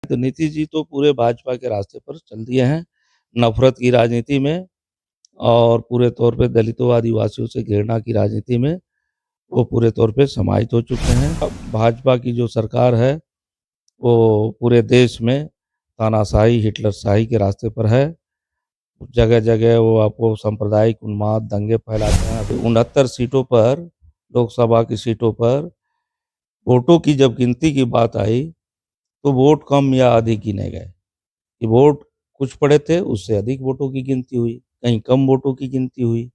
तो नीतीश जी तो पूरे भाजपा के रास्ते पर चल दिए हैं, नफ़रत की राजनीति में और पूरे तौर पे दलितों, आदिवासियों से घृणा की राजनीति में वो पूरे तौर पे समाहित हो चुके हैं। अब भाजपा की जो सरकार है, वो पूरे देश में तानाशाही, हिटलरशाही के रास्ते पर है। जगह-जगह वो आपको सांप्रदायिक उन्माद, दंगे फैलाते हैं। अभी 69 सीटों पर, लोकसभा की सीटों पर वोटों की जब गिनती की बात आई, तो वोट कम या अधिक गिने गए। कि वोट कुछ पड़े थे, उससे अधिक वोटों की गिनती हुई, कहीं कम वोटों की गिनती हुई।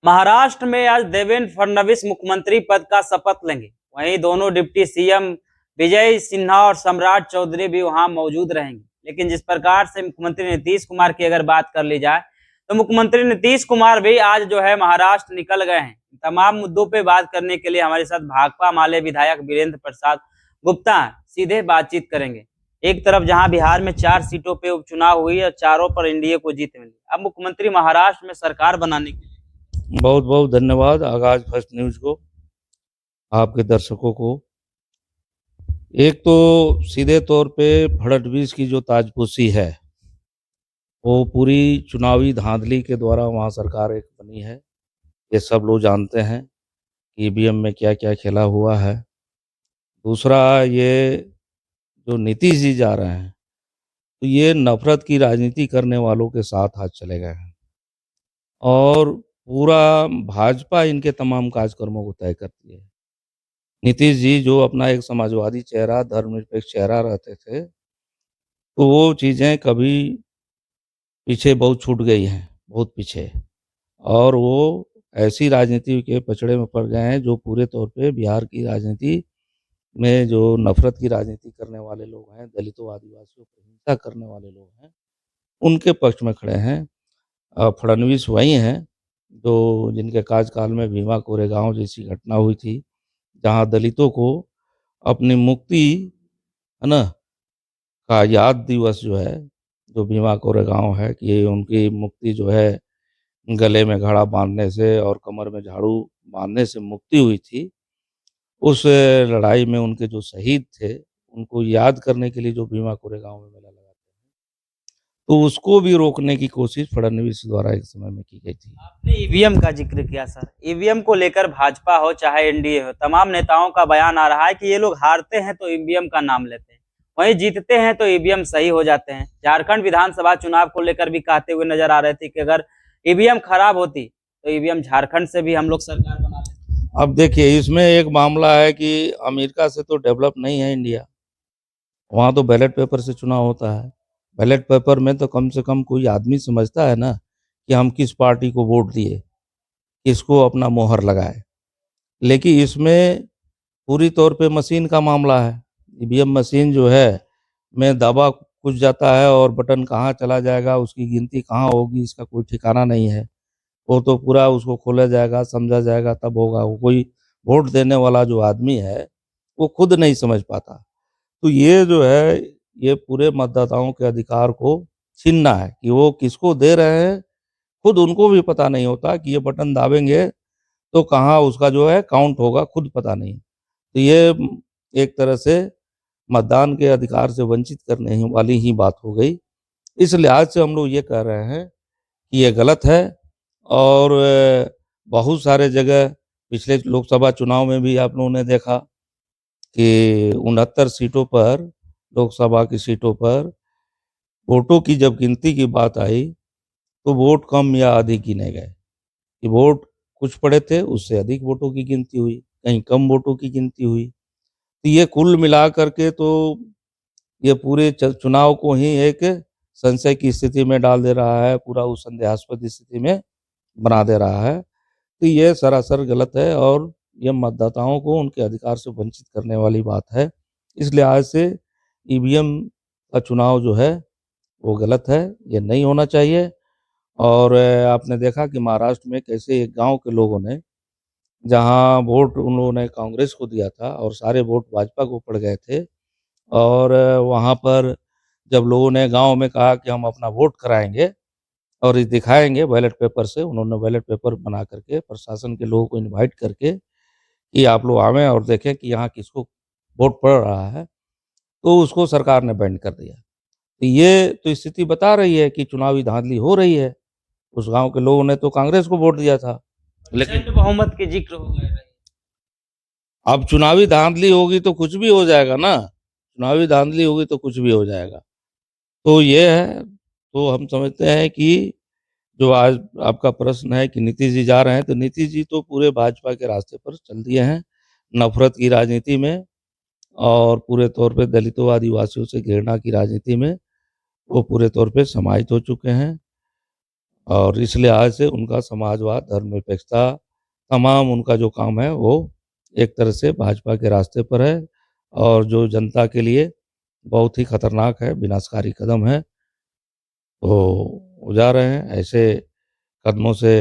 महाराष्ट्र में आज देवेंद्र फडणवीस मुख्यमंत्री पद का शपथ लेंगे। वहीं दोनों डिप्टी सीएम विजय सिन्हा और सम्राट चौधरी भी वहां मौजूद रहेंगे। लेकिन जिस प्रकार से मुख्यमंत्री नीतीश कुमार की अगर बात कर ली जाए, तो मुख्यमंत्री नीतीश कुमार भी आज जो है महाराष्ट्र निकल गए हैं। तमाम मुद्दों पे बात करने के लिए हमारे साथ भाकपा माले विधायक वीरेंद्र प्रसाद गुप्ता सीधे बातचीत करेंगे। एक तरफ जहां बिहार में 4 सीटों पे उपचुनाव हुई और चारों पर एनडीए को जीत मिली, अब मुख्यमंत्री महाराष्ट्र में सरकार बनाने के बहुत बहुत धन्यवाद आगाज फर्स्ट न्यूज़ को, आपके दर्शकों को। एक तो सीधे तौर पे फडणवीस की जो ताजपोशी है, वो पूरी चुनावी धांधली के द्वारा वहाँ सरकार एक बनी है। ये सब लोग जानते हैं कि ईवीएम में क्या-क्या खेला हुआ है। दूसरा, ये जो नीतीश जी जा रहे हैं, तो ये नफ़रत की राजनीति करने वालों के साथ आज चले गए हैं और पूरा भाजपा इनके तमाम कार्यक्रमों को तय करती है। नीतीश जी जो अपना एक समाजवादी चेहरा, धर्मनिरपेक्ष चेहरा रहते थे, तो वो चीज़ें कभी पीछे बहुत छूट गई हैं, बहुत पीछे। और वो ऐसी राजनीति के पचड़े में पड़ गए हैं, जो पूरे तौर पे बिहार की राजनीति में जो नफ़रत की राजनीति करने वाले लोग हैं, दलितों, आदिवासियों पर हिंसा करने वाले लोग हैं, उनके पक्ष में खड़े हैं। फडणवीस वही हैं, जो जिनके कार्यकाल में भीमा कोरेगाँव जैसी घटना हुई थी, जहाँ दलितों को अपनी मुक्ति, है ना, का याद दिवस जो है, जो भीमा कोरेगाँव है कि उनकी मुक्ति जो है, गले में घड़ा बाँधने से और कमर में झाड़ू बाँधने से मुक्ति हुई थी। उस लड़ाई में उनके जो शहीद थे, उनको याद करने के लिए जो भीमा कोरेगाँव में मेला लगा, तो उसको भी रोकने की कोशिश फडणवीस द्वारा एक समय में की गई थी। आपने ईवीएम का जिक्र किया सर। ईवीएम को लेकर भाजपा हो चाहे एनडीए हो, तमाम नेताओं का बयान आ रहा है कि ये लोग हारते हैं तो ईवीएम का नाम लेते हैं, वहीं जीतते हैं तो ईवीएम सही हो जाते हैं। झारखंड विधानसभा चुनाव को लेकर भी कहते हुए नजर आ रहे थे कि अगर ईवीएम खराब होती तो ईवीएम झारखंड से भी हम लोग सरकार बना लेते। अब देखिए, इसमें एक मामला है कि अमेरिका से तो डेवलप नहीं है इंडिया, वहाँ तो बैलेट पेपर से चुनाव होता है। बैलेट पेपर में तो कम से कम कोई आदमी समझता है ना कि हम किस पार्टी को वोट दिए, किसको अपना मोहर लगाए। लेकिन इसमें पूरी तौर पे मशीन का मामला है। ईवीएम मशीन जो है, में दबा कुछ जाता है और बटन कहाँ चला जाएगा, उसकी गिनती कहाँ होगी, इसका कोई ठिकाना नहीं है। वो तो पूरा उसको खोला जाएगा, समझा जाएगा, तब होगा। वो कोई वोट देने वाला जो आदमी है, वो खुद नहीं समझ पाता। तो ये जो है, ये पूरे मतदाताओं के अधिकार को छीनना है कि वो किसको दे रहे हैं, खुद उनको भी पता नहीं होता कि ये बटन दाबेंगे तो कहाँ उसका जो है काउंट होगा, खुद पता नहीं। तो ये एक तरह से मतदान के अधिकार से वंचित करने ही वाली ही बात हो गई। इस लिहाज से हम लोग ये कह रहे हैं कि ये गलत है और बहुत सारे जगह पिछले लोकसभा चुनाव में भी आप लोगों ने देखा कि 69 सीटों पर, लोकसभा की सीटों पर वोटों की जब गिनती की बात आई, तो वोट कम या अधिक गिने गए। कि वोट कुछ पड़े थे, उससे अधिक वोटों की गिनती हुई, कहीं कम वोटों की गिनती हुई। तो ये कुल मिला कर के तो ये पूरे चुनाव को ही एक संशय की स्थिति में डाल दे रहा है, पूरा उस संदेहास्पद स्थिति में बना दे रहा है। तो ये सरासर गलत है और ये मतदाताओं को उनके अधिकार से वंचित करने वाली बात है। इस लिहाज से ईवीएम का चुनाव जो है, वो गलत है, ये नहीं होना चाहिए। और आपने देखा कि महाराष्ट्र में कैसे एक गाँव के लोगों ने, जहाँ वोट उन लोगों ने कांग्रेस को दिया था और सारे वोट भाजपा को पड़ गए थे, और वहाँ पर जब लोगों ने गाँव में कहा कि हम अपना वोट कराएँगे और ये दिखाएँगे बैलेट पेपर से, उन्होंने बैलेट पेपर बना करके प्रशासन के लोगों को इनवाइट करके कि आप लोग आवें और देखें कि यहाँ किसको वोट पड़ रहा है। तो उसको सरकार ने बैंड कर दिया। तो ये तो स्थिति बता रही है कि चुनावी धांधली हो रही है। उस गाँव के लोगों ने तो कांग्रेस को वोट दिया था। लेकिन प्रचंड बहुमत के जिक्र हो गए। अब चुनावी धांधली होगी तो कुछ भी हो जाएगा ना, चुनावी धांधली होगी तो कुछ भी हो जाएगा। तो ये है, तो हम समझते हैं कि जो आज आपका प्रश्न है कि नीतीश जी जा रहे हैं, तो नीतीश जी तो पूरे भाजपा के रास्ते पर चल दिए हैं, नफ़रत की राजनीति में और पूरे तौर पे दलितों, आदिवासियों से घृणा की राजनीति में वो पूरे तौर पे समाहित हो चुके हैं और इस लिहाज से उनका समाजवाद, धर्मनिरपेक्षता, तमाम उनका जो काम है वो एक तरह से भाजपा के रास्ते पर है और जो जनता के लिए बहुत ही खतरनाक है, विनाशकारी कदम है। तो वो जा रहे हैं, ऐसे कदमों से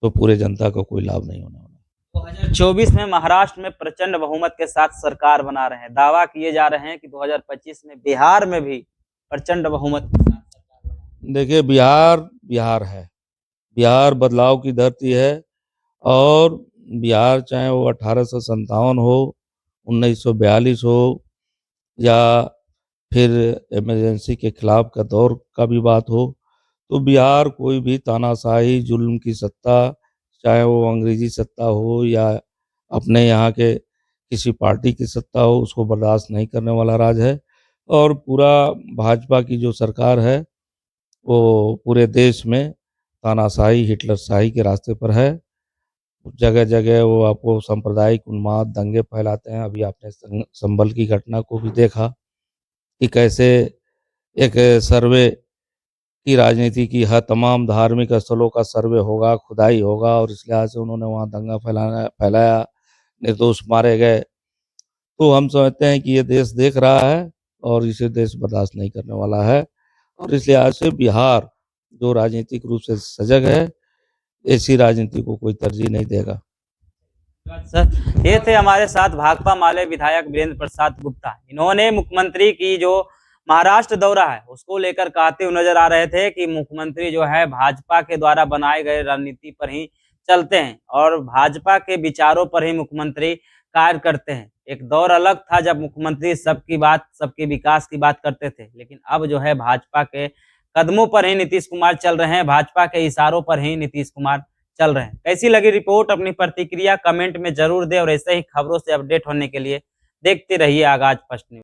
तो पूरे जनता को कोई लाभ नहीं होने वाला। 2024 में महाराष्ट्र में प्रचंड बहुमत के साथ सरकार बना रहे हैं। दावा किए जा रहे हैं कि 2025 में बिहार में भी प्रचंड बहुमत के साथ सरकार बना। देखिए बिहार है, बिहार बदलाव की धरती है और बिहार चाहे वो 1857 हो, 1942 हो या फिर इमरजेंसी के खिलाफ का दौर का भी बात हो, तो बिहार कोई भी तानाशाही, जुल्म की सत्ता, चाहे वो अंग्रेजी सत्ता हो या अपने यहाँ के किसी पार्टी की सत्ता हो, उसको बर्दाश्त नहीं करने वाला राज्य है और पूरा भाजपा की जो सरकार है, वो पूरे देश में तानाशाही, हिटलरशाही के रास्ते पर है। जगह-जगह वो आपको सांप्रदायिक उन्माद, दंगे फैलाते हैं। अभी आपने संभल की घटना को भी देखा कि कैसे एक सर्वे की राजनीति की है, तमाम धार्मिक स्थलों का सर्वे होगा, खुदाई होगा और इस लिहाज से उन्होंने वहाँ दंगा फैलाया, निर्दोष मारे गए। तो हम समझते हैं कि ये देश देख रहा है और इसे देश बर्दाश्त नहीं करने वाला है और इस लिहाज से बिहार जो राजनीतिक रूप से सजग है, ऐसी राजनीति को कोई तरजीह नहीं देगा। सर, ये थे हमारे साथ भाकपा माले विधायक वीरेंद्र प्रसाद गुप्ता। इन्होंने मुख्यमंत्री की जो महाराष्ट्र दौरा है उसको लेकर कहते हुए नजर आ रहे थे कि मुख्यमंत्री जो है भाजपा के द्वारा बनाए गए रणनीति पर ही चलते हैं और भाजपा के विचारों पर ही मुख्यमंत्री कार्य करते हैं। एक दौर अलग था जब मुख्यमंत्री सबकी बात, सबके विकास की बात करते थे, लेकिन अब जो है भाजपा के कदमों पर ही नीतीश कुमार चल रहे हैं, भाजपा के इशारों पर ही नीतीश कुमार चल रहे हैं। कैसी लगी रिपोर्ट, अपनी प्रतिक्रिया कमेंट में जरूर दें और ऐसे ही खबरों से अपडेट होने के लिए देखते रहिए आगाज फर्स्ट न्यूज।